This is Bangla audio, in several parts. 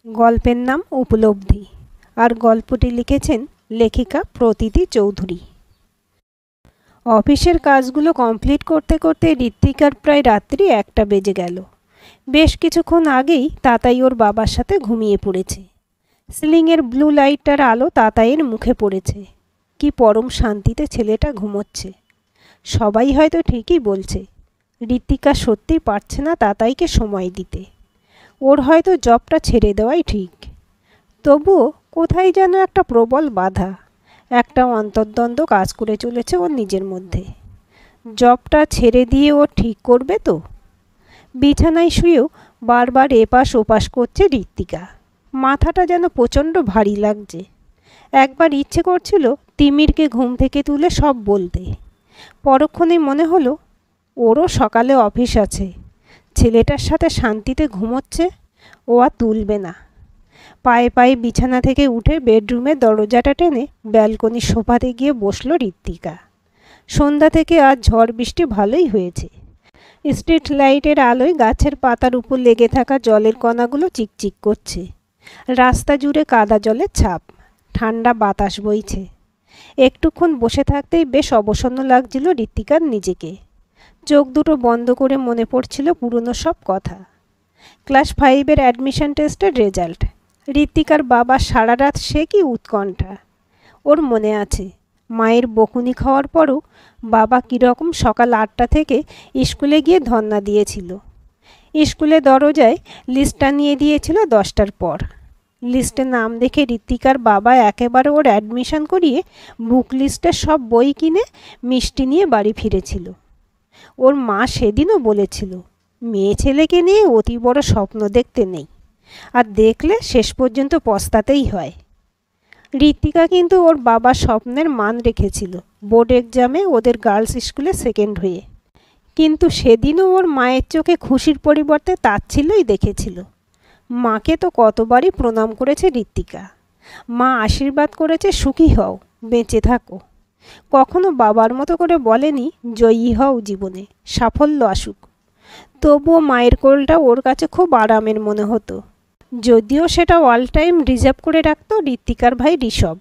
গল্পের নাম উপলব্ধি আর গল্পটি লিখেছেন লেখিকা প্রতীতি চৌধুরী। অফিসের কাজগুলো কমপ্লিট করতে করতে ঋত্বিকার প্রায় রাত্রি 1টা বেজে গেল। বেশ কিছুক্ষণ আগেই তাতাই ওর বাবার সাথে ঘুমিয়ে পড়েছে। সিলিংয়ের ব্লু লাইটটার আলো তাতাইয়ের মুখে পড়েছে। কি পরম শান্তিতে ছেলেটা ঘুমোচ্ছে। সবাই হয়তো ঠিকই বলছে, ঋত্বিকা সত্যিই পারছে না তাতাইকে সময় দিতে। ওর হয়তো জবটা ছেড়ে দেওয়াই ঠিক। তবুও কোথায় যেন একটা প্রবল বাধা, একটা অন্তর্দ্বন্দ্ব কাজ করে চলেছে ওর নিজের মধ্যে। জবটা ছেড়ে দিয়ে ও ঠিক করবে তো? বিছানায় শুয়েও বারবার এপাশ ওপাশ করছে ঋত্বিকা। মাথাটা যেন প্রচণ্ড ভারী লাগছে। একবার ইচ্ছে করছিল তিমিরকে ঘুম থেকে তুলে সব বলতে। পরক্ষণেই মনে হলো ওরও সকালে অফিস আছে। ছেলেটার সাথে শান্তিতে ঘুমোচ্ছে, ও আর তুলবে না। পায়ে পায়ে বিছানা থেকে উঠে বেডরুমের দরজাটা টেনে ব্যালকনির সোফাতে গিয়ে বসল ঋত্বিকা। সন্ধ্যা থেকে আজ ঝড় বৃষ্টি ভালোই হয়েছে। স্ট্রিট লাইটের আলোয় গাছের পাতার উপর লেগে থাকা জলের কণাগুলো চিকচিক করছে। রাস্তা জুড়ে কাদা জলের ছাপ, ঠান্ডা বাতাস বইছে। একটুক্ষণ বসে থাকতেই বেশ অবসন্ন লাগছিল ঋত্বিকার নিজেকে। চোখ দুটো বন্ধ করে মনে পড়ছিল পুরনো সব কথা। ক্লাস 5-এর অ্যাডমিশন টেস্টের রেজাল্ট। ঋত্বিকার বাবা সারা রাত সে কি উৎকণ্ঠা। ওর মনে আছে মায়ের বকুনি খাওয়ার পরও বাবা কীরকম সকাল 8টা থেকে স্কুলে গিয়ে ধর্না দিয়েছিল। স্কুলে দরজায় লিস্টটা নিয়ে দিয়েছিল 10টার পর। লিস্টে নাম দেখে ঋত্বিকার বাবা একেবারে ওর অ্যাডমিশন করিয়ে বুক লিস্টের সব বই কিনে মিষ্টি নিয়ে বাড়ি ফিরেছিল। ওর মা সেদিনও বলেছিল, মেয়ে ছেলেকে নিয়ে অতি বড় স্বপ্ন দেখতে নেই, আর দেখলে শেষ পর্যন্ত পস্তাতেই হয়। ঋত্বিকা কিন্তু ওর বাবার স্বপ্নের মান রেখেছিল বোর্ড এক্সামে ওদের গার্লস স্কুলে সেকেন্ড হয়ে। কিন্তু সেদিনও ওর মায়ের চোখে খুশির পরিবর্তে তাচ্ছিল্যই দেখেছিল। মাকে তো কতবারই প্রণাম করেছে ঋত্বিকা। মা আশীর্বাদ করেছে সুখী হও, বেঁচে থাকো। কখনো বাবার মতো করে বলেনি জয়ী হও জীবনে, সাফল্য আসুক। তবুও মায়ের কোলটা ওর কাছে খুব আরামের মনে হতো। যদিও সেটা অল টাইম রিজার্ভ করে রাখত ঋত্বিকার ভাই ঋষভ।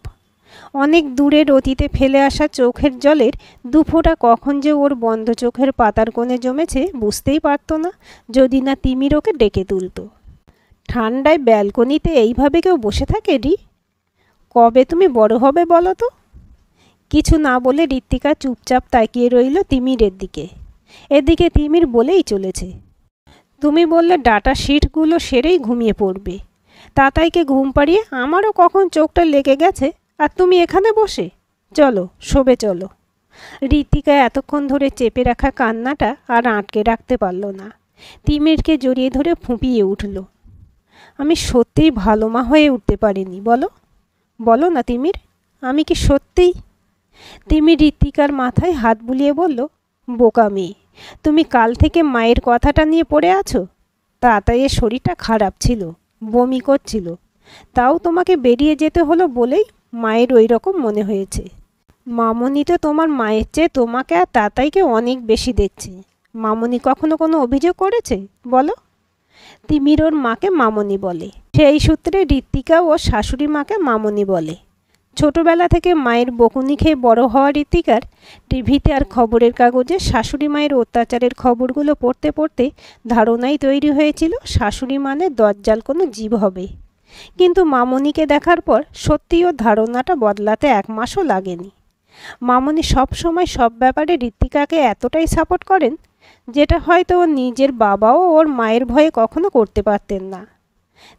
অনেক দূরের অতীতে ফেলে আসা চোখের জলের দুফোঁটা কখন যে ওর বন্ধ চোখের পাতার কোণে জমেছে বুঝতেই পারত না, যদি না তিমির ওকে ডেকে তুলত। ঠান্ডায় ব্যালকনিতে এইভাবে কেউ বসে থাকে রি? কবে তুমি বড় হবে বলো তো? কিছু না বলে ঋত্বিকা চুপচাপ তাকিয়ে রইল তিমিরের দিকে। এদিকে তিমির বলেই চলেছে, তুমি বললে ডাটা শিটগুলো সেরেই ঘুমিয়ে পড়বে। তাতাইকে ঘুম পাড়িয়ে আমারও কখন চোখটা লেগে গেছে, আর তুমি এখানে বসে? চলো শোবে চলো। ঋত্বিকা এতক্ষণ ধরে চেপে রাখা কান্নাটা আর আটকে রাখতে পারল না। তিমিরকে জড়িয়ে ধরে ফুঁপিয়ে উঠল। আমি সত্যিই ভালো মা হয়ে উঠতে পারিনি বলো, বলো না তিমির, আমি কি সত্যিই? তিমির ঋত্বিকার মাথায় হাত বুলিয়ে বলল, বোকা মেয়ে, তুমি কাল থেকে মায়ের কথাটা নিয়ে পড়ে আছো। তাতাইয়ের শরীরটা খারাপ ছিল, বমি করছিল, তাও তোমাকে বেরিয়ে যেতে হলো বলেই মায়ের ওই রকম মনে হয়েছে। মামনি তো তোমার মায়ের চেয়ে তোমাকে আর তাতাইকে অনেক বেশি দেখছে। মামনি কখনো কোনো অভিযোগ করেছে বলো? তিমির ওর মাকে মামনি বলে। সেই সূত্রে ঋত্বিকা ও শাশুড়ি মাকে মামনি বলে। ছোটবেলা থেকে মায়ের বকুনি খেয়ে বড় হওয়া ঋত্বিকার টিভিতে আর খবরের কাগজে শাশুড়ি মায়ের অত্যাচারের খবরগুলো পড়তে পড়তে ধারণাই তৈরি হয়েছিল শাশুড়ি মানে দজ্জাল কোনো জীব হবে। কিন্তু মামনিকে দেখার পর সত্যি ওর ধারণাটা বদলাতে 1 মাসও লাগেনি। মামনি সব সময় সব ব্যাপারে ঋত্বিকাকে এতটাই সাপোর্ট করেন, যেটা হয়তো ওর নিজের বাবাও ওর মায়ের ভয়ে কখনো করতে পারতেন না।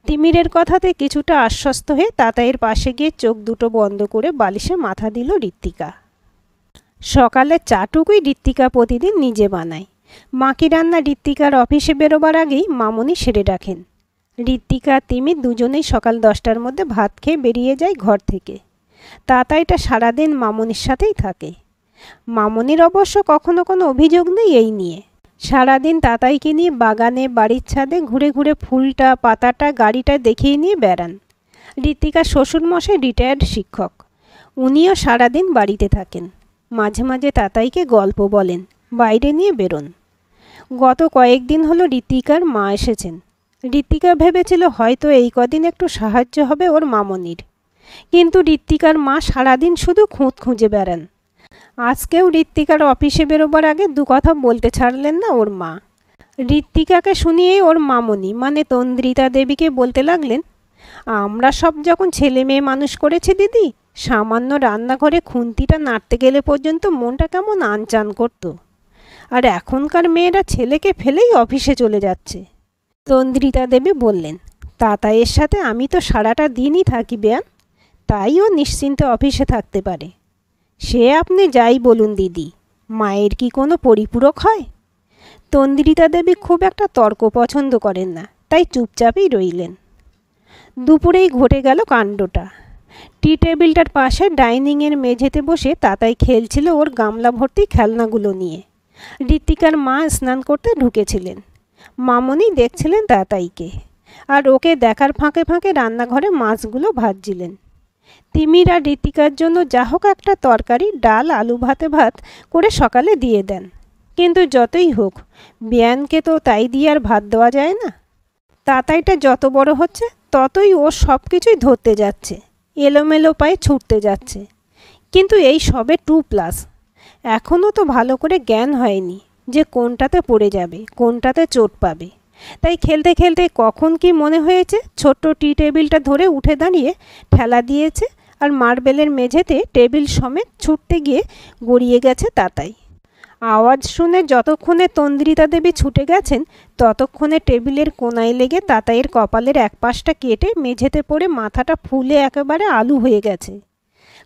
তিমিরের কথাতে কিছুটা আশ্বস্ত হয়ে তাতাইয়ের পাশে গিয়ে চোখ দুটো বন্ধ করে বালিশে মাথা দিল ঋত্বিকা। সকালে চাটুকুই ঋত্বিকা প্রতিদিন নিজে বানায়। বাকি রান্না ঋত্বিকার অফিসে বেরোবার আগেই মামনি সেরে রাখেন। ঋত্বিকা তিমির দুজনেই সকাল 10টার মধ্যে ভাত খেয়ে বেরিয়ে যায় ঘর থেকে। তাতাইটা সারাদিন মামনির সাথেই থাকে। মামনির অবশ্য কখনো কোনো অভিযোগ নেই এই নিয়ে। সারাদিন তাতাইকে নিয়ে বাগানে বাড়ির ছাদে ঘুরে ঘুরে ফুলটা পাতাটা গাড়িটা দেখিয়ে নিয়ে বেড়ান। ঋত্বিকার শ্বশুরমশাই রিটায়ার্ড শিক্ষক, উনিও সারাদিন বাড়িতে থাকেন। মাঝে মাঝে তাতাইকে গল্প বলেন, বাইরে নিয়ে বেরোন। গত কয়েকদিন হলো ঋত্বিকার মা এসেছেন। ঋত্বিকা ভেবেছিল হয়তো এই কদিন একটু সাহায্য হবে ওর মামনির, কিন্তু ঋত্বিকার মা সারাদিন শুধু খুঁত খুঁজে বেড়ান। আজকেও ঋত্বিকার অফিসে বেরোবার আগে দু কথা বলতে ছাড়লেন না ওর মা। ঋত্বিকাকে শুনিয়েই ওর মামনি মানে তন্দ্রিতা দেবীকে বলতে লাগলেন, আমরা সব যখন ছেলে মেয়ে মানুষ করেছি দিদি, সামান্য রান্নাঘরে খুন্তিটা নাড়তে গেলে পর্যন্ত মনটা কেমন আনচান করতো, আর এখনকার মেয়েরা ছেলেকে ফেলেই অফিসে চলে যাচ্ছে। তন্দ্রিতা দেবী বললেন, তাতাইয়ের সাথে আমি তো সারাটা দিনই থাকি বেয়ান, তাই ও নিশ্চিন্তে অফিসে থাকতে পারে। সে আপনি যাই বলুন দিদি, মায়ের কি কোনো পরিপূরক হয়? তন্দ্রিতা দেবী খুব একটা তর্ক পছন্দ করেন না, তাই চুপচাপই রইলেন। দুপুরেই ঘটে গেল কাণ্ডটা। টি টেবিলটার পাশে ডাইনিংয়ের মেঝেতে বসে তাতাই খেলছিল ওর গামলা ভর্তি খেলনাগুলো নিয়ে। ঋত্বিকার মা স্নান করতে ঢুকেছিলেন। মামনি দেখছিলেন তাতাইকে, আর ওকে দেখার ফাঁকে ফাঁকে রান্নাঘরে মাছগুলো ভাজছিলেন। তিমির আর ঋত্বিকার জন্য যা হোক একটা তরকারি, ডাল, আলু ভাতে ভাত করে সকালে দিয়ে দেন, কিন্তু যতই হোক বিয়ানকে তো তাই দিয়ে আর ভাত দেওয়া যায় না। তাতাইটা যত বড় হচ্ছে ততই ও সব কিছুই ধরতে যাচ্ছে, এলোমেলো পায়ে ছুটতে যাচ্ছে, কিন্তু এই সবে 2+। এখনও তো ভালো করে জ্ঞান হয়নি যে কোনটাতে পড়ে যাবে, কোনটাতে চোট পাবে। তাই খেলতে খেলতে কখন কি মনে হয়েছে ছোট্ট টি টেবিলটা ধরে উঠে দাঁড়িয়ে ঠেলা দিয়েছে, আর মার্বেলের মেঝেতে টেবিল সমেত ছুটতে গিয়ে গড়িয়ে গেছে তাতাই। আওয়াজ শুনে যতক্ষণে তন্দ্রিতা দেবী ছুটে গেছেন ততক্ষণে টেবিলের কোনায় লেগে তাতাইয়ের কপালের এক পাশটা কেটে মেঝেতে পড়ে মাথাটা ফুলে একেবারে আলু হয়ে গেছে।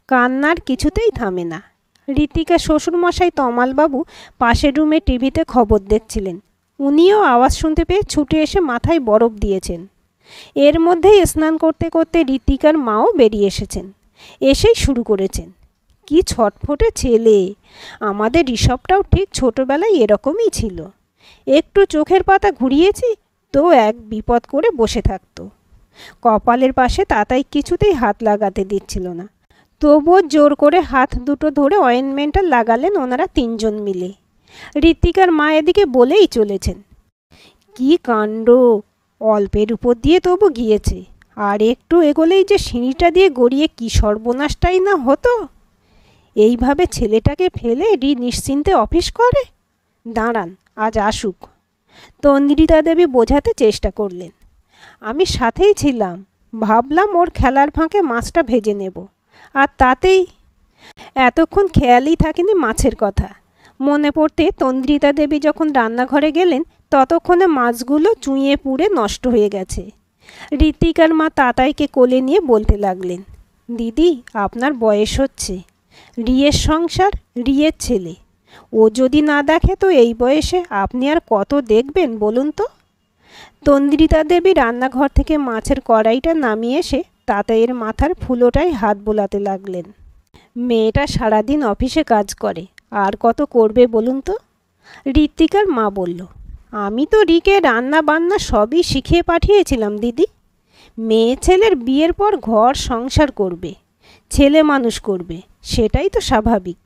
কান্নার কিছুতেই থামে না। ঋত্বিকা শ্বশুরমশাই তমালবাবু পাশের রুমে টিভিতে খবর দেখছিলেন। উনিও আওয়াজ শুনতে পেয়ে ছুটে এসে মাথায় বরফ দিয়েছেন। এর মধ্যেই স্নান করতে করতে ঋত্বিকার মাও বেরিয়ে এসেছেন। এসেই শুরু করেছেন, কি ছটফটে ছেলে! আমাদের ঋষভটাও ঠিক ছোটবেলায় এরকমই ছিল। একটু চোখের পাতা ঘুরিয়েছি তো এক বিপদ করে বসে থাকতো। কপালের পাশে তাতাই কিছুতেই হাত লাগাতে দিচ্ছিল না, তবুও জোর করে হাত দুটো ধরে অয়েনমেন্টটা লাগালেন ওনারা তিনজন মিলে। ঋত্বিকার মা এদিকে বলেই চলেছেন, কি কাণ্ড! অল্পের উপর দিয়ে তবু গিয়েছে, আর একটু এগোলেই যে সিঁড়িটা দিয়ে গড়িয়ে কি সর্বনাশটাই না হতো। এইভাবে ছেলেটাকে ফেলে নিশ্চিন্তে অফিস করে? দাঁড়ান, আজ আসুক। তন্দ্রিতা দেবী বোঝাতে চেষ্টা করলেন, আমি সাথেই ছিলাম, ভাবলাম ওর খেলার ফাঁকে মাছটা ভেজে নেব, আর তাতেই। এতক্ষণ খেয়ালই থাকেনি মাছের কথা। মনে পড়তে তন্দ্রিতা দেবী যখন রান্নাঘরে গেলেন ততক্ষণে মাছগুলো চুঁইয়ে পুড়ে নষ্ট হয়ে গেছে। ঋত্বিকার মা তাতাইকে কোলে নিয়ে বলতে লাগলেন, দিদি আপনার বয়স হচ্ছে, রিয়ের সংসার, রিয়ের ছেলে, ও যদি না দেখে তো এই বয়সে আপনি আর কত দেখবেন বলুন তো। তন্দ্রিতা দেবী রান্নাঘর থেকে মাছের কড়াইটা নামিয়ে এসে তাতাইয়ের মাথার ফুলোটায় হাত বোলাতে লাগলেন। মেয়েটা সারাদিন অফিসে কাজ করে, আর কত করবে বলুন তো। ঋত্বিকার মা বলল, আমি তো রিকে রান্না বান্না সবই শিখিয়ে পাঠিয়েছিলাম দিদি। মেয়ে ছেলের বিয়ের পর ঘর সংসার করবে, ছেলে মানুষ করবে, সেটাই তো স্বাভাবিক।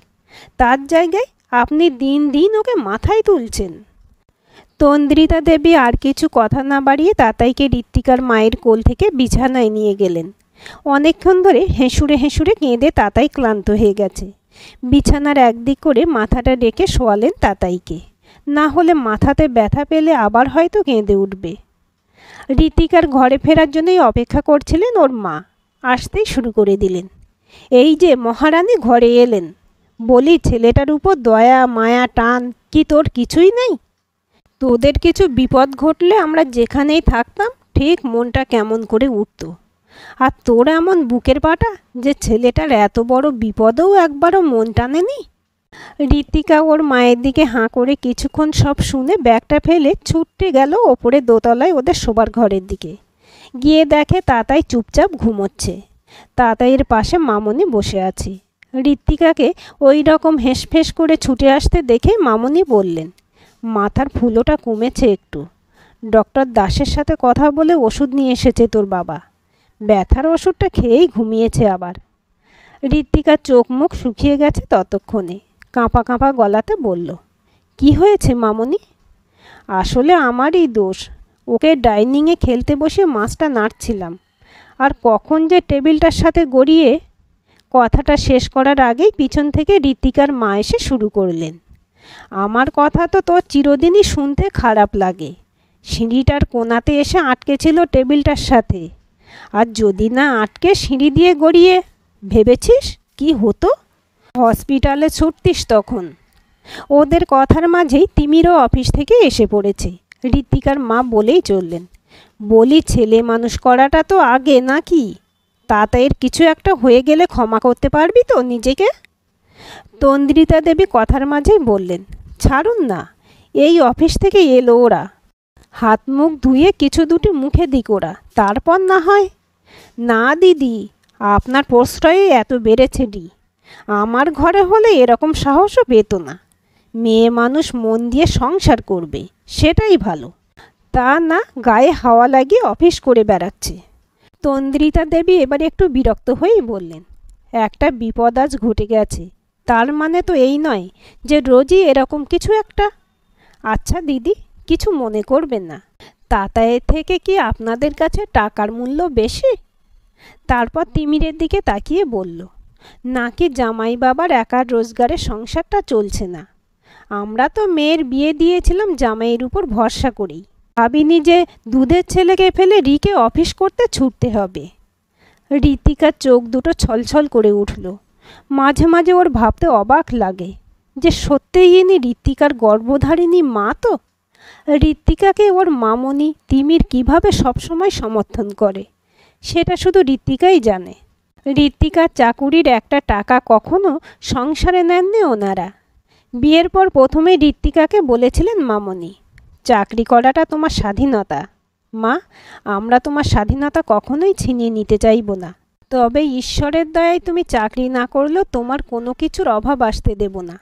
তার জায়গায় আপনি দিন দিন ওকে মাথায় তুলছেন। তন্দ্রিতা দেবী আর কিছু কথা না বাড়িয়ে তাতাইকে ঋত্বিকার মায়ের কোল থেকে বিছানায় নিয়ে গেলেন। অনেকক্ষণ ধরে হেঁসুড়ে হেঁসুড়ে কেঁদে তাতাই ক্লান্ত হয়ে গেছে। বিছানার একদিক করে মাথাটা রেখে শোয়ালেন তাতাইকে, না হলে মাথাতে ব্যথা পেলে আবার হয়তো কেঁদে উঠবে। ঋত্বিকার ঘরে ফেরার জন্যই অপেক্ষা করছিলেন ওর মা। আসতেই শুরু করে দিলেন, এই যে মহারানী ঘরে এলেন, বলি ছেলেটার উপর দয়া মায়া টান কি তোর কিছুই নেই? তোদের কিছু বিপদ ঘটলে আমরা যেখানেই থাকতাম ঠিক মনটা কেমন করে উঠত, আর তোর এমন বুকের পাটা যে ছেলেটার এত বড় বিপদেও একবারও মন টানেনি। ঋত্বিকা ওর মায়ের দিকে হাঁ করে কিছুক্ষণ সব শুনে ব্যাগটা ফেলে ছুটতে গেল ওপরে দোতলায় ওদের শোবার ঘরের দিকে। গিয়ে দেখে তাতাই চুপচাপ ঘুমোচ্ছে। তাতাইয়ের পাশে মামনি বসে আছে। ঋত্বিকাকে ওই রকম হেঁসফেঁস করে ছুটে আসতে দেখে মামনি বললেন, মাথার ফুলোটা কমেছে একটু, ডক্টর দাসের সাথে কথা বলে ওষুধ নিয়ে এসেছে তোর বাবা, ব্যথার ওষুধটা খেয়েই ঘুমিয়েছে আবার। ঋত্বিকার চোখ মুখ শুকিয়ে গেছে ততক্ষণে, কাঁপা কাঁপা গলাতে বলল, কি হয়েছে মামনি? আসলে আমারই দোষ, ওকে ডাইনিংয়ে খেলতে বসে মাছটা নাড়ছিলাম, আর কখন যে টেবিলটার সাথে গড়িয়ে। কথাটা শেষ করার আগেই পিছন থেকে ঋতিকার মা এসে শুরু করলেন। আমার কথা তো তোর চিরদিনই শুনতে খারাপ লাগে। সিঁড়িটার কোণাতে এসে আটকেছিল টেবিলটার সাথে, আর যদি না আটকে সিঁড়ি দিয়ে গড়িয়ে, ভেবেছিস কি হতো? হসপিটালে ছুটতিস তখন। ওদের কথার মাঝেই তিমিরও অফিস থেকে এসে পড়েছে। ঋতিকার মা বলেই চললেন, বলি ছেলে মানুষ করাটা তো আগে নাকি? তাতাইয়ের কিছু একটা হয়ে গেলে ক্ষমা করতে পারবি তো নিজেকে? তন্দ্রিতা দেবী কথার মাঝেই বললেন, ছাড়ুন না, এই অফিস থেকে এলো ওরা, হাত মুখ ধুয়ে কিছু দুটি মুখে দিক ওরা, তারপর না হয়। না দিদি, আপনার প্রশ্রয়ে এত বেড়েছে ডি। আমার ঘরে হলে এরকম সাহসও পেত না। মেয়ে মানুষ মন দিয়ে সংসার করবে, সেটাই ভালো। তা না, গায়ে হাওয়া লাগিয়ে অফিস করে বেড়াচ্ছে। তন্দ্রিতা দেবী এবার একটু বিরক্ত হয়েই বললেন, একটা বিপদ আজ ঘটে গেছে, তার মানে তো এই নয় যে রোজই এরকম কিছু একটা। আচ্ছা দিদি, কিছু মনে করবেন না, তাতায়ের থেকে কি আপনাদের কাছে টাকার মূল্য বেশি? তারপর তিমিরের দিকে তাকিয়ে বলল, নাকি জামাই বাবার একার রোজগারে সংসারটা চলছে না? আমরা তো মেয়ের বিয়ে দিয়েছিলাম জামাইয়ের উপর ভরসা করেই, ভাবিনি যে দুধের ছেলেকে ফেলে রিকে অফিস করতে ছুটতে হবে। ঋতিকার চোখ দুটো ছলছল করে উঠল। মাঝে মাঝে ওর ভাবতে অবাক লাগে যে সত্যিই ইনি ঋতিকার গর্ভধারিণী মা তো। ঋতিকাকে ওর মামনি তিমির কিভাবে সবসময় সমর্থন করে সেটা শুধু ঋতিকাই জানে। ঋতিকার চাকুরির একটা টাকা কখনো সংসারে নেননি ওনারা। বিয়ের পর প্রথমেই ঋতিকাকে বলেছিলেন মামনি, চাকরি করাটা তোমার স্বাধীনতা মা, আমরা তোমার স্বাধীনতা কখনোই ছিনিয়ে নিতে চাইব না, তবে ঈশ্বরের দয়ায় তুমি চাকরি না করলেও তোমার কোনো কিছুর অভাব আসতে দেব না।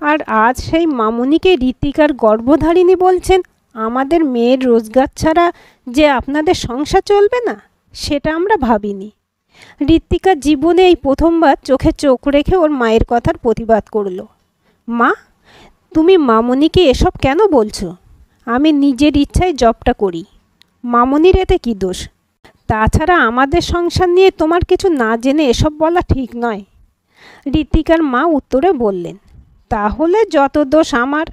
আর আজ সেই মামনিকে ঋতিকার গর্ভধারিণী বলছেন আমাদের মেয়ের রোজগার ছাড়া যে আপনাদের সংসার চলবে না, সেটা আমরা ভাবিনি। ঋতিকা জীবনে এই প্রথমবার চোখে চোখ রেখে ওর মায়ের কথার প্রতিবাদ করল। মা, তুমি মামনিকে এসব কেন বলছো? আমি নিজের ইচ্ছায় জবটা করি, মামনির এতে কী দোষ? তাছাড়া আমাদের সংসার নিয়ে তোমার কিছু না জেনে এসব বলা ঠিক নয়। ঋতিকার মা উত্তরে বললেন, তাহলে যত দোষ আমার।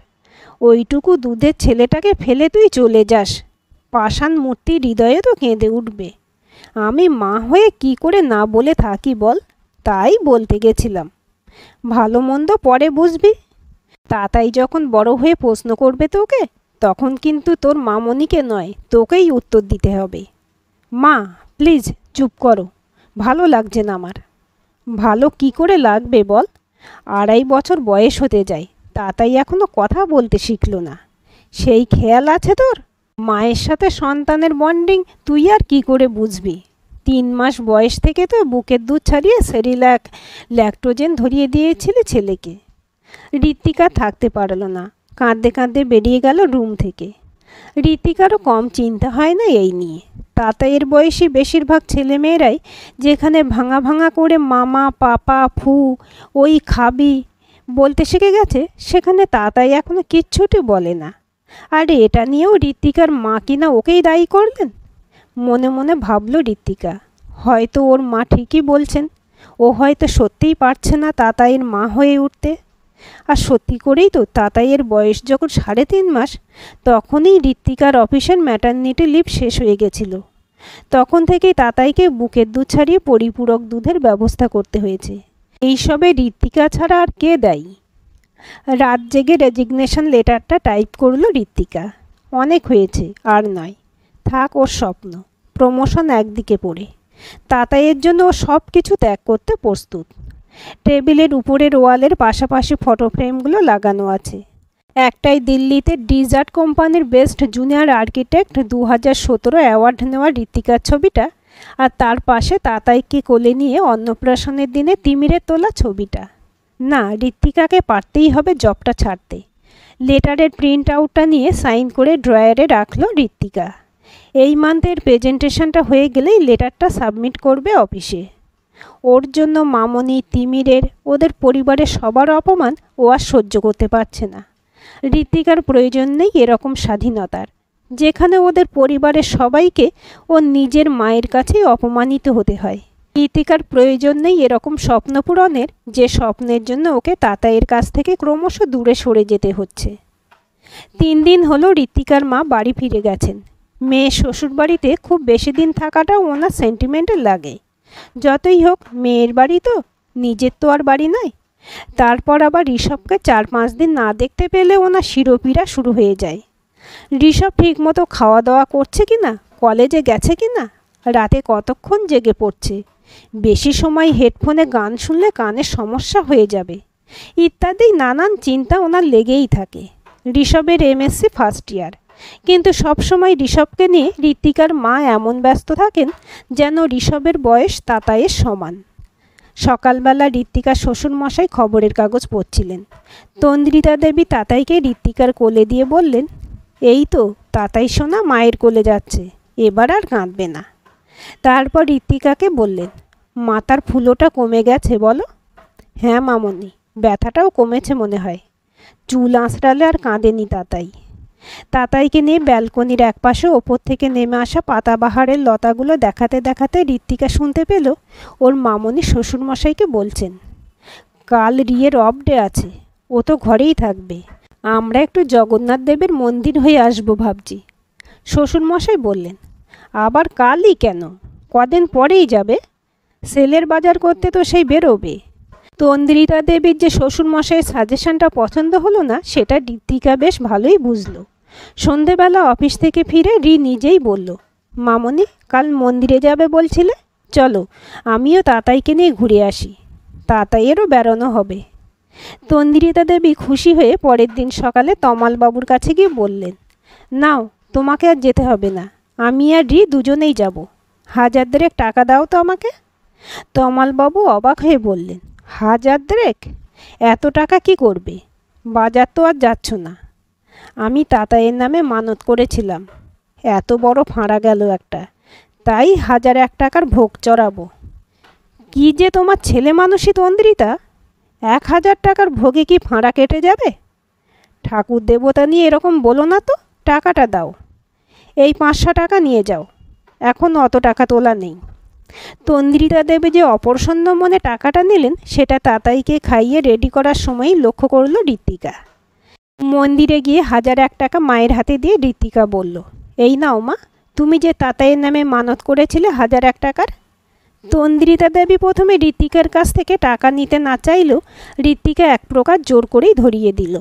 ওইটুকু দুধের ছেলেটাকে ফেলে তুই চলে যাস, পাষাণ মূর্তি হৃদয়ে তো কেঁদে উঠবে। আমি মা হয়ে কি করে না বলে থাকি বল? তাই বলতে গেছিলাম। ভালো মন্দ পরে বুঝবি। তাতাই যখন বড় হয়ে প্রশ্ন করবে তোকে, তখন কিন্তু তোর মামনিকে নয়, তোকেই উত্তর দিতে হবে। মা প্লিজ চুপ করো, ভালো লাগছে না আমার। ভালো কি করে লাগবে বল? 2.5 বছর বয়স হতে যায়, তাতাই এখনো কথা বলতে শিখল না। সেই খেয়াল আছে তোর? মায়ের সাথে সন্তানের বন্ডিং তুই আর কি করে বুঝবি? 3 মাস বয়স থেকে তো বুকের দুধ ছাড়িয়ে সেরিল্যাক ল্যাকটোজেন ধরিয়ে দিয়েছিলি ছেলেকে। ঋতিকা থাকতে পারল না, কাঁদতে কাঁদতে বেরিয়ে গেল রুম থেকে। ঋতিকারও কম চিন্তা হয় না এই নিয়ে। তাতাইয়ের বয়সী বেশিরভাগ ছেলেমেয়েরাই যেখানে ভাঙা ভাঙা করে মামা পাপা ফু ওই খাবি বলতে শিখে গেছে, সেখানে তাতাই এখনো কিচ্ছুটি বলে না। আর এটা নিয়েও ঋতিকার মা কিনা ওকেই দায়ী করলেন। মনে মনে ভাবল ঋতিকা, হয়তো ওর মা ঠিকই বলছেন, ও হয়তো সত্যিই পারছে না তাতাইয়ের মা হয়ে উঠতে। আর সত্যি করেই তো তাতাইয়ের বয়স যখন 3.5 মাস, তখনই ঋতিকার অফিসের ম্যাটারনিটি লিভ শেষ হয়ে গেছিল। তখন থেকেই তাতাইকে বুকের দুধ ছাড়িয়ে পরিপূরক দুধের ব্যবস্থা করতে হয়েছে। এইসবে ঋতিকা ছাড়া আর কে দায়ী? রাত জেগে রেজিগনেশন লেটারটা টাইপ করল ঋতিকা। অনেক হয়েছে, আর নয়, থাক ওর স্বপ্ন। প্রমোশন একদিকে পড়ে, তাতাইয়ের জন্য ও সব কিছু ত্যাগ করতে প্রস্তুত। টেবিলের উপরের ওয়ালের পাশাপাশি ফটো ফ্রেমগুলো লাগানো আছে। একটাই দিল্লিতে ডিজার্ট কোম্পানির বেস্ট জুনিয়র আর্কিটেক্ট 2017 অ্যাওয়ার্ড নেওয়া ঋতিকার ছবিটা, আর তার পাশে তাতাইকে কোলে নিয়ে অন্নপ্রাশনের দিনে তিমিরে তোলা ছবিটা। না, ঋতিকাকে পারতেই হবে জবটা ছাড়তে। লেটারের প্রিন্ট আউটটা নিয়ে সাইন করে ড্রয়ারে রাখল ঋতিকা। এই মান্থের প্রেজেন্টেশনটা হয়ে গেলেই লেটারটা সাবমিট করবে অফিসে। ওর জন্য মামনি, তিমিরের, ওদের পরিবারের সবার অপমান ও আর সহ্য করতে পারছে না। ঋতিকার প্রয়োজন নেই এরকম স্বাধীনতার, যেখানে ওদের পরিবারের সবাইকে ও নিজের মায়ের কাছেই অপমানিত হতে হয়। ঋতিকার প্রয়োজন নেই এরকম স্বপ্ন পূরণের, যে স্বপ্নের জন্য ওকে তাতাইয়ের কাছ থেকে ক্রমশ দূরে সরে যেতে হচ্ছে। 3 দিন হলো ঋতিকার মা বাড়ি ফিরে গেছেন। মেয়ে শ্বশুরবাড়িতে খুব বেশি দিন থাকাটাও ওনার সেন্টিমেন্টাল লাগে। যতই হোক মেয়ের বাড়ি তো, নিজের তো আর বাড়ি নয়। তারপর আবার ঋষভকে 4-5 দিন না দেখতে পেলে ওনার শিরোপীড়া শুরু হয়ে যায়। ঋষভ ঠিকমতো খাওয়া দাওয়া করছে কি না, কলেজে গেছে কি না, রাতে কতক্ষণ জেগে পড়ছে, বেশি সময় হেডফোনে গান শুনলে কানের সমস্যা হয়ে যাবে, ইত্যাদি নানান চিন্তা ওনার লেগেই থাকে। ঋষভের MSc ফার্স্ট ইয়ার, কিন্তু সবসময় ঋষভকে নিয়ে ঋতিকার মা এমন ব্যস্ত থাকেন যেন ঋষভের বয়স তাতাইয়ের সমান। সকালবেলা ঋতিকার শ্বশুরমশাই খবরের কাগজ পড়ছিলেন। তন্দ্রিতা দেবী তাতাইকে ঋতিকার কোলে দিয়ে বললেন, এই তো তাতাই সোনা মায়ের কোলে যাচ্ছে, এবার আর কাঁদবে না। তারপর ঋতিকাকে বললেন, মাথার ফুলোটা কমে গেছে বলো? হ্যাঁ মামনি, ব্যথাটাও কমেছে মনে হয়। চুল আঁচড়ালে আর কাঁদেনি তাতাই। তাতাইকে নিয়ে ব্যালকনির একপাশে ওপর থেকে নেমে আসা পাতাবাহারের লতাগুলো দেখাতে দেখাতে ঋতিকা শুনতে পেল ওর মামনি শ্বশুরমশাইকে বলছেন, কাল রিয়ের অফ ডে আছে, ও তো ঘরেই থাকবে, আমরা একটু জগন্নাথ দেবের মন্দির হয়ে আসবো ভাবছি। শ্বশুরমশাই বললেন, আবার কালই কেন, কদিন পরেই যাবে, সেলের বাজার করতে তো সেই বেরোবে। তন্দ্রিতা দেবীর যে শ্বশুরমশাইয়ের সাজেশনটা পছন্দ হলো না, সেটা ঋতিকা বেশ ভালোই বুঝলো। সন্ধেবেলা অফিস থেকে ফিরে নিজেই বলল, মামনি কাল মন্দিরে যাবে বলছিলে, চলো আমিও তাতাইকে নিয়ে ঘুরে আসি, তাতাইয়েরও বেরোনো হবে। তন্দ্রিতা দেবী খুশি হয়ে পরের দিন সকালে তমালবাবুর কাছে গিয়ে বললেন, নাও তোমাকে আর যেতে হবে না, আমি আর দুজনেই যাব, 1000 টাকা দাও তো আমাকে। তমালবাবু অবাক হয়ে বললেন, 1000? এত টাকা কি করবে? বাজার তো আর যাচ্ছ না। আমি তাতাইয়ের নামে মানত করেছিলাম, এত বড় ফাঁড়া গেল একটা, তাই 1001 টাকার ভোগ চড়াবো। কি যে তোমার ছেলে মানুষই তন্দ্রিতা, 1000 টাকার ভোগে কি ফাঁড়া কেটে যাবে? ঠাকুর দেবতা নিয়ে এরকম বলো না তো, টাকাটা দাও। এই 500 টাকা নিয়ে যাও, এখন অত টাকা তোলা নেই। তন্দ্রিতা দেবী যে অপ্রসন্ন মনে টাকাটা নিলেন, সেটা তাতাইকে খাইয়ে রেডি করার সময়ই লক্ষ্য করল ঋতিকা। মন্দিরে গিয়ে 1001 টাকা মায়ের হাতে দিয়ে ঋতিকা বলল, এই নাও মা, তুমি যে তাতাইয়ের নামে মানত করেছিলে 1001 টাকার। তন্দ্রিতা দেবী প্রথমে ঋতিকার কাছ থেকে টাকা নিতে না চাইলেও ঋতিকা এক প্রকার জোর করেই ধরিয়ে দিল।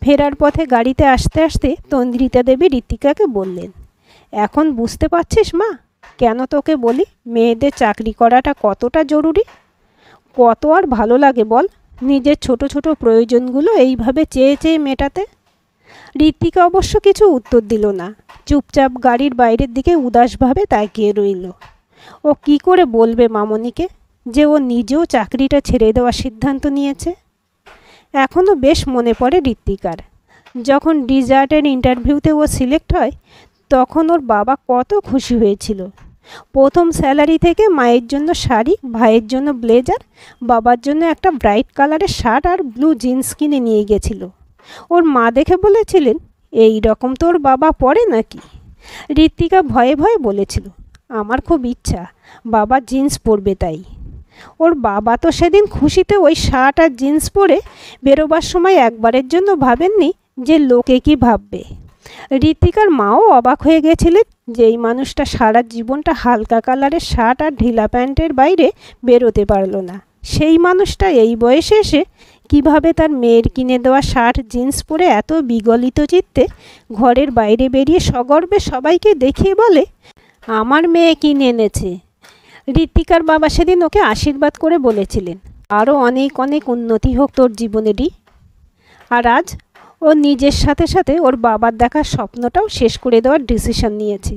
ফেরার পথে গাড়িতে আসতে আসতে তন্দ্রিতা দেবী ঋতিকাকে বললেন, এখন বুঝতে পারছিস মা, কেন তোকে বলি মেয়েদের চাকরি করাটা কতটা জরুরি? কত আর ভালো লাগে বল নিজের ছোট ছোট প্রয়োজনগুলো এইভাবে চেয়ে চেয়ে মেটাতে। ঋতিকা অবশ্য কিছু উত্তর দিল না, চুপচাপ গাড়ির বাইরের দিকে উদাসভাবে তাকিয়ে রইল। ও কি করে বলবে মামনিকে যে ও নিজেও চাকরিটা ছেড়ে দেওয়ার সিদ্ধান্ত নিয়েছে? এখনও বেশ মনে পড়ে ঋতিকার, যখন ডিজার্টের ইন্টারভিউতে ও সিলেক্ট হয়, তখন ওর বাবা কত খুশি হয়েছিল। প্রথম স্যালারি থেকে মায়ের জন্য শাড়ি, ভাইয়ের জন্য ব্লেজার, বাবার জন্য একটা ব্রাইট কালারের শার্ট আর ব্লু জিন্স কিনে নিয়ে গেছিল। ওর মা দেখে বলেছিলেন, এই রকম তো ওর বাবা পরে নাকি? ঋতিকা ভয়ে ভয়ে বলেছিল, আমার খুব ইচ্ছা বাবা জিন্স পরবে তাই। ওর বাবা তো সেদিন খুশিতে ওই শার্ট আর জিন্স পরে বেরোবার সময় একবারের জন্য ভাবেননি যে লোকে কি ভাববে। ঋতিকার মাও অবাক হয়ে গেছিলেন যে এই মানুষটা সারা জীবনটা হালকা কালারের শার্ট আর ঢিলা প্যান্টের বাইরে বেরোতে পারল না, সেই মানুষটা এই বয়সে এসে কিভাবে তার মেয়ের কিনে দেওয়া শার্ট জিন্স পরে এত বিগলিত চিত্তে ঘরের বাইরে বেরিয়ে সগর্বে সবাইকে দেখিয়ে বলে, আমার মেয়ে কিনে এনেছে। ঋতিকার বাবা সেদিন ওকে আশীর্বাদ করে বলেছিলেন, আরও অনেক অনেক উন্নতি হোক তোর জীবনেরই। আর আজ ও নিজের সাথে সাথে ওর বাবার দেখার স্বপ্নটাও শেষ করে দেওয়ার ডিসিশন নিয়েছে।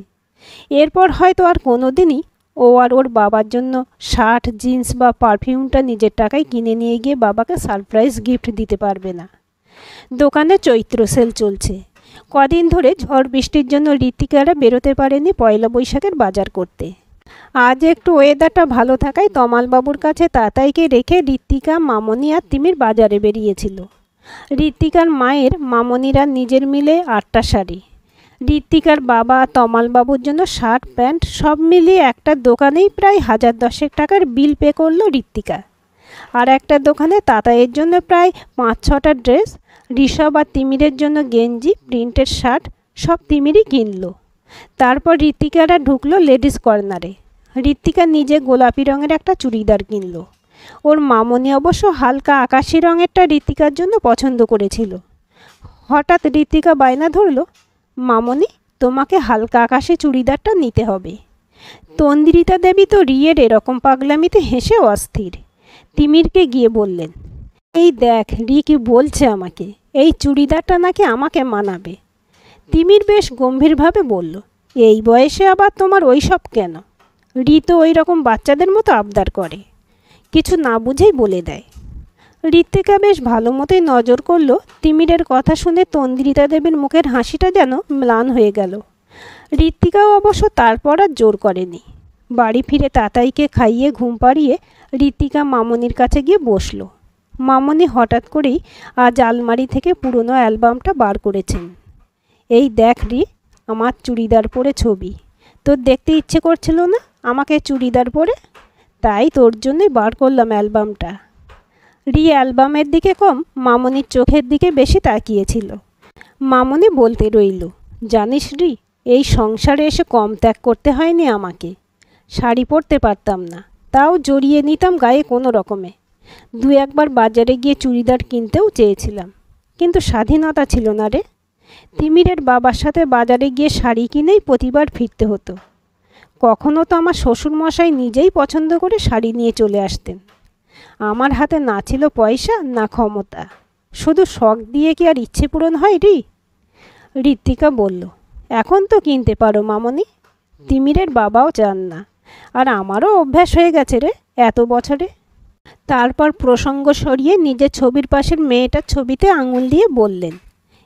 এরপর হয়তো আর কোনো দিনই ও আর ওর বাবার জন্য শার্ট, জিন্স বা পারফিউমটা নিজের টাকায় কিনে নিয়ে গিয়ে বাবাকে সারপ্রাইজ গিফট দিতে পারবে না। দোকানে চৈত্র সেল চলছে। কদিন ধরে ঝড় বৃষ্টির জন্য ঋতিকারা বেরোতে পারেনি পয়লা বৈশাখের বাজার করতে। আজ একটু ওয়েদারটা ভালো থাকায় তমালবাবুর কাছে তাতাইকে রেখে ঋতিকা, মামনি আর তিমির বাজারে বেরিয়েছিল। ঋতিকার মায়ের, মামনিরা নিজের মিলে 8টা শাড়ি, ঋত্বিকার বাবা তমালবাবুর জন্য শার্ট প্যান্ট সব মিলিয়ে একটা দোকানেই প্রায় 1000-10 টাকার বিল পে করলো ঋত্বিকা। আর একটা দোকানে তাতাইয়ের জন্য প্রায় 5-6টা ড্রেস, ঋষভ আর তিমিরের জন্য গেঞ্জি, প্রিন্টের শার্ট সব তিমিরই কিনলো। তারপর ঋত্বিকারা ঢুকলো লেডিস কর্নারে। ঋত্বিকা নিজে গোলাপি রঙের একটা চুড়িদার কিনলো। ওর মামনি অবশ্য হালকা আকাশি রঙেরটা ঋত্বিকার জন্য পছন্দ করেছিল। হঠাৎ ঋত্বিকা বায়না ধরলো, মামনি তোমাকে হালকা আকাশি চুড়িদারটা নিতে হবে। তন্দ্রিতা দেবী তো রিয়ের এরকম পাগলামিতে হেসে অস্থির। তিমিরকে গিয়ে বললেন, এই দেখ রি কি বলছে আমাকে, এই চুড়িদারটা নাকি আমাকে মানাবে। তিমির বেশ গম্ভীরভাবে বলল, এই বয়সে আবার তোমার ওই সব কেন? রি তো ওই রকম বাচ্চাদের মতো আবদার করে, কিছু না বুঝেই বলে দেয়। ঋত্বিকা বেশ ভালো মতোই নজর করলো। তিমিরের কথা শুনে তন্দ্রিতা দেবীর মুখের হাসিটা যেন ম্লান হয়ে গেল। ঋত্বিকাও অবশ্য তারপর আর জোর করেনি। বাড়ি ফিরে তাতাইকে খাইয়ে ঘুম পাড়িয়ে ঋত্বিকা মামনির কাছে গিয়ে বসলো। মামনি হঠাৎ করেই আজ আলমারি থেকে পুরনো অ্যালবামটা বার করেছেন। এই দেখ রি, আমার চুড়িদার পরে ছবি। তোর দেখতে ইচ্ছে করছিল না আমাকে চুড়িদার পরে? তাই তোর জন্যই বার করলাম অ্যালবামটা। রি অ্যালবামের দিকে কম মামনির চোখের দিকে বেশি তাকিয়েছিল। মামনি বলতে রইল, জানিস রি, এই সংসারে এসে কম ত্যাগ করতে হয়নি আমাকে। শাড়ি পরতে পারতাম না, তাও জড়িয়ে নিতাম গায়ে কোনো রকমে। 2-1বার বাজারে গিয়ে চুড়িদার কিনতেও চেয়েছিলাম, কিন্তু স্বাধীনতা ছিল না রে। তিমিরের বাবার সাথে বাজারে গিয়ে শাড়ি কিনেই প্রতিবার ফিরতে হতো। কখনো তো আমার শ্বশুরমশাই নিজেই পছন্দ করে শাড়ি নিয়ে চলে আসতেন। আমার হাতে না ছিল পয়সা না ক্ষমতা, শুধু শখ দিয়ে কি আর ইচ্ছে পূরণ হয় রি? ঋত্বিকা বলল, এখন তো কিনতে পারো মামনি। তিমিরের বাবাও চান না, আর আমারও অভ্যাস হয়ে গেছে রে এত বছরে। তারপর প্রসঙ্গ সরিয়ে নিজের ছবির পাশের মেয়েটার ছবিতে আঙুল দিয়ে বললেন,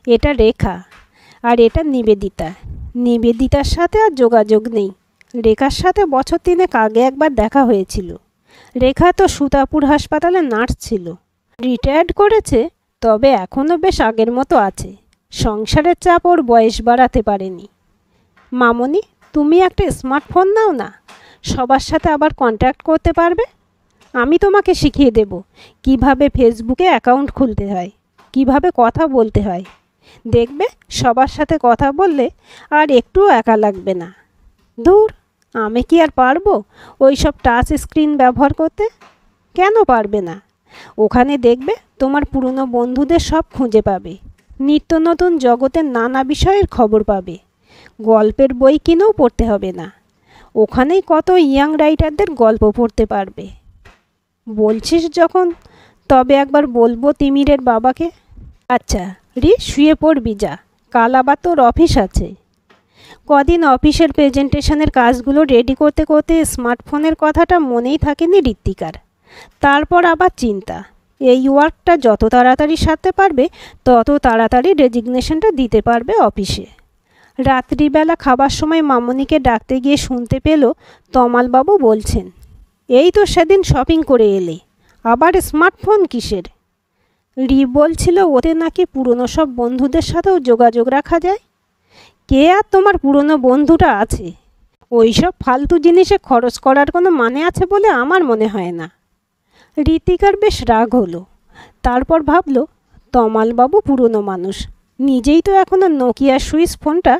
এটা রেখা আর এটা নিবেদিতা। নিবেদিতার সাথে আর যোগাযোগ নেই। রেখার সাথে বছর 3 আগে একবার দেখা হয়েছিল। রেখা তো সুতাপুর হাসপাতালে নার্স ছিল, রিটায়ার্ড করেছে, তবে এখনও বেশ আগের মতো আছে। সংসারের চাপ ওর বয়স বাড়াতে পারেনি। মামনি, তুমি একটা স্মার্টফোন নাও না, সবার সাথে আবার কন্ট্যাক্ট করতে পারবে। আমি তোমাকে শিখিয়ে দেব কিভাবে ফেসবুকে অ্যাকাউন্ট খুলতে হয়, কিভাবে কথা বলতে হয়। দেখবে সবার সাথে কথা বললে আর একটুও একা লাগবে না। ধুর, আমি কি আর পারবো ওই সব টাচ স্ক্রিন ব্যবহার করতে? কেন পারবে না? ওখানে দেখবে তোমার পুরনো বন্ধুদের সব খুঁজে পাবে, নিত্য নতুন জগতের নানা বিষয়ের খবর পাবে। গল্পের বই কিনেও পড়তে হবে না, ওখানেই কত ইয়াং রাইটারদের গল্প পড়তে পারবে। বলছিস যখন, তবে একবার বলবো তিমিরের বাবাকে। আচ্ছা রি, শুয়ে পড়বি যা, কাল আবার তোর অফিস আছে। কদিন অফিসের প্রেজেন্টেশনের কাজগুলো রেডি করতে করতে স্মার্টফোনের কথাটা মনেই থাকেনি ঋত্বিকার। তারপর আবার চিন্তা, এই ওয়ার্কটা যত তাড়াতাড়ি সারতে পারবে তত তাড়াতাড়ি রেজিগনেশনটা দিতে পারবে অফিসে। রাত্রিবেলা খাবার সময় মামনিকে ডাকতে গিয়ে শুনতে পেল তমালবাবু বলছেন, এই তো সেদিন শপিং করে এলে, আবার স্মার্টফোন কিসের? রি বলছিল ওতে নাকি পুরনো সব বন্ধুদের সাথেও যোগাযোগ রাখা যায়। কে আর তোমার পুরনো বন্ধুটা আছে? ওই সব ফালতু জিনিসে খরচ করার কোনো মানে আছে বলে আমার মনে হয় না। ঋতিকার বেশ রাগ হলো। তারপর ভাবল, তমালবাবু পুরনো মানুষ, নিজেই তো এখনও নোকিয়া সুইচ ফোনটা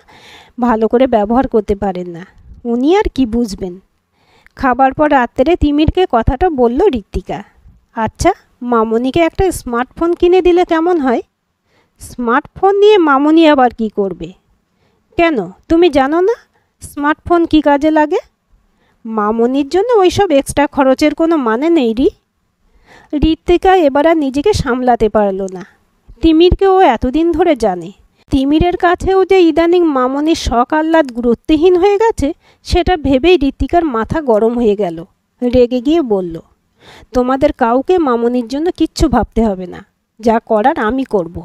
ভালো করে ব্যবহার করতে পারেন না, উনি আর কি বুঝবেন। খাবার পর রাত্রে তিমিরকে কথাটা বলল ঋত্বিকা, আচ্ছা মামনিকে একটা স্মার্টফোন কিনে দিলে কেমন হয়? স্মার্টফোন নিয়ে মামনি আবার কি করবে? কেন, তুমি জানো না স্মার্টফোন কী কাজে লাগে? মামনির জন্য ওইসব এক্সট্রা খরচের কোনো মানে নেই রি। ঋত্বিকা এবার আর নিজেকে সামলাতে পারল না। তিমিরকে ও এতদিন ধরে জানে, তিমিরের কাছেও যে ইদানিং মামনির শখ আহ্লাদ গুরুত্বহীন হয়ে গেছে সেটা ভেবেই ঋত্বিকার মাথা গরম হয়ে গেল। রেগে গিয়ে বলল, তোমাদের কাউকে মামনির জন্য কিচ্ছু ভাবতে হবে না, যা করার আমি করব।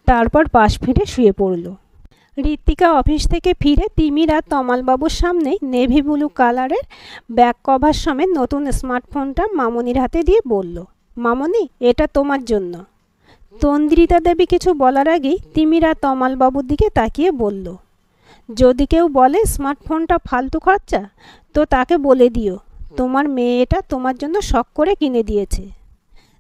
তারপর পাশ ফিরে শুয়ে পড়ল। ঋত্বিকা অফিস থেকে ফিরে তিমির আর তমালবাবুর সামনে নেভি ব্লু কালারের ব্যাক কভার সমেত নতুন স্মার্টফোনটা মামনির হাতে দিয়ে বলল, মামনি এটা তোমার জন্য। তন্দ্রিতা দেবী কিছু বলার আগেই তিমির আর তমালবাবুর দিকে তাকিয়ে বলল, যদি কেউ বলে স্মার্টফোনটা ফালতু খরচা, তো তাকে বলে দিও তোমার মেয়ে এটা তোমার জন্য শখ করে কিনে দিয়েছে।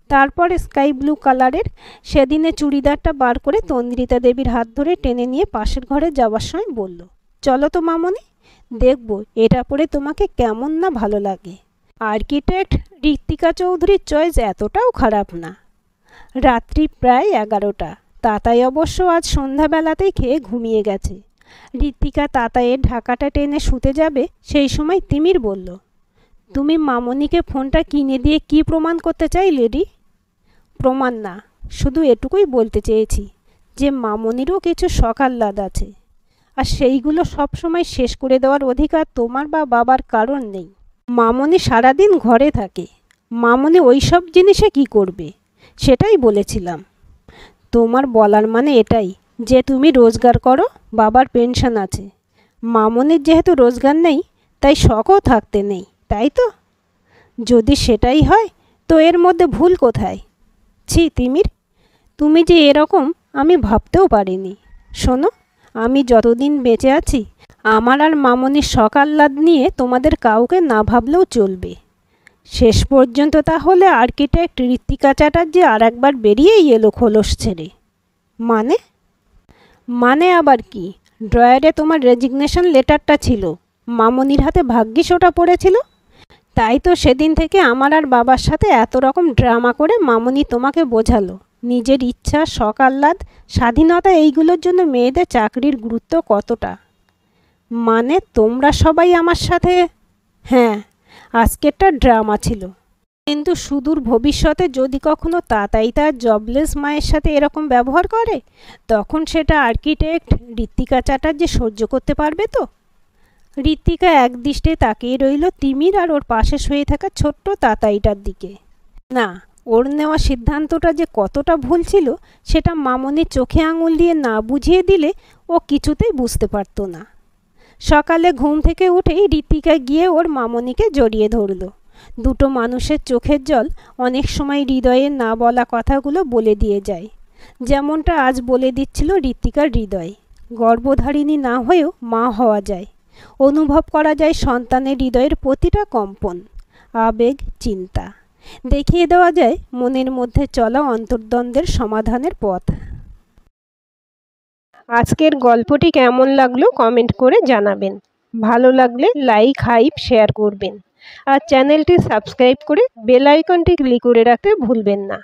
তারপর স্কাই ব্লু কালারের সেদিনে চুড়িদারটা বার করে তন্দ্রিতা দেবীর হাত ধরে টেনে নিয়ে পাশের ঘরে যাওয়ার সময় বলল, চলো তো মামনি, দেখবো এটা পরে তোমাকে কেমন না ভালো লাগে। আর্কিটেক্ট ঋত্বিকা চৌধুরীর চয়েস এতটাও খারাপ না। রাত্রি প্রায় 11টা। তাতাই অবশ্য আজ সন্ধ্যাবেলাতেই খেয়ে ঘুমিয়ে গেছে। ঋত্বিকা তাতাইয়ের ঢাকাটা টেনে শুতে যাবে, সেই সময় তিমির বলল, তুমি মামনিকে ফোনটা কিনে দিয়ে কি প্রমাণ করতে চাই লেডি? প্রমাণ না, শুধু এটুকুই বলতে চেয়েছি যে মামনিরও কিছু শখ আহ্লাদ আছে, আর সেইগুলো সবসময় শেষ করে দেওয়ার অধিকার তোমার বা বাবার কারণ নেই। মামনি সারাদিন ঘরে থাকে, মামনি ওই সব জিনিসে কি করবে সেটাই বলেছিলাম। তোমার বলার মানে এটাই যে তুমি রোজগার করো, বাবার পেনশন আছে। মামনির যেহেতু রোজগার নেই, তাই শখও থাকতে নেই, তাই তো? যদি সেটাই হয় তো এর মধ্যে ভুল কোথায়? ছি তিমির, তুমি যে এরকম আমি ভাবতেও পারিনি। শোনো, আমি যতদিন বেঁচে আছি আমার আর মামনির শখ আহ্লাদ নিয়ে তোমাদের কাউকে না ভাবলেও চলবে। শেষ পর্যন্ত তাহলে আর্কিটেক্ট ঋত্বিকা চ্যাটার্জি আর একবার বেরিয়েই এলো খোলস ছেড়ে। মানে? মানে আবার কি, ড্রয়ারে তোমার রেজিগনেশন লেটারটা ছিল, মামনির হাতে ভাগ্যিস ওটা পড়েছিল। তাই তো সেদিন থেকে আমার আর বাবার সাথে এত রকম ড্রামা করে মামনি তোমাকে বোঝালো নিজের ইচ্ছা, শখ আহ্লাদ, স্বাধীনতা এইগুলোর জন্য মেয়েদের চাকরির গুরুত্ব কতটা। মানে তোমরা সবাই আমার সাথে? হ্যাঁ, আজকেরটা ড্রামা ছিল, কিন্তু সুদূর ভবিষ্যতে যদি কখনো তাতাই তার জবলেস মায়ের সাথে এরকম ব্যবহার করে, তখন সেটা আর্কিটেক্ট ঋত্বিকা চ্যাটার্জি সহ্য করতে পারবে তো? ঋত্বিকা একদৃষ্টে তাকিয়ে রইল তিমির আর ওর পাশে শুয়ে থাকা ছোট্ট তাতাইটার দিকে। না, ওর নেওয়া সিদ্ধান্তটা যে কতটা ভুল ছিল সেটা মামনির চোখে আঙুল দিয়ে না বুঝিয়ে দিলে ও কিছুতেই বুঝতে পারত না। সকালে ঘুম থেকে উঠেই ঋত্বিকা গিয়ে ওর মামনিকে জড়িয়ে ধরল। দুটো মানুষের চোখের জল অনেক সময় হৃদয়ে না বলা কথাগুলো বলে দিয়ে যায়, যেমনটা আজ বলে দিচ্ছিল ঋত্বিকার হৃদয়। গর্ভধারিণী না হয়েও মা হওয়া যায়, অনুভব করা যায় সন্তানের হৃদয়ের প্রতিটা কম্পন, আবেগ, চিন্তা। দেখিয়ে দেওয়া যায় মনের মধ্যে চলা অন্তর্দ্বন্দ্বের সমাধানের পথ। আজকের গল্পটি কেমন লাগলো কমেন্ট করে জানাবেন। ভালো লাগলে লাইক, হাইপ, শেয়ার করবেন। আর চ্যানেলটি সাবস্ক্রাইব করে বেল আইকনটি ক্লিক করে রাখতে ভুলবেন না।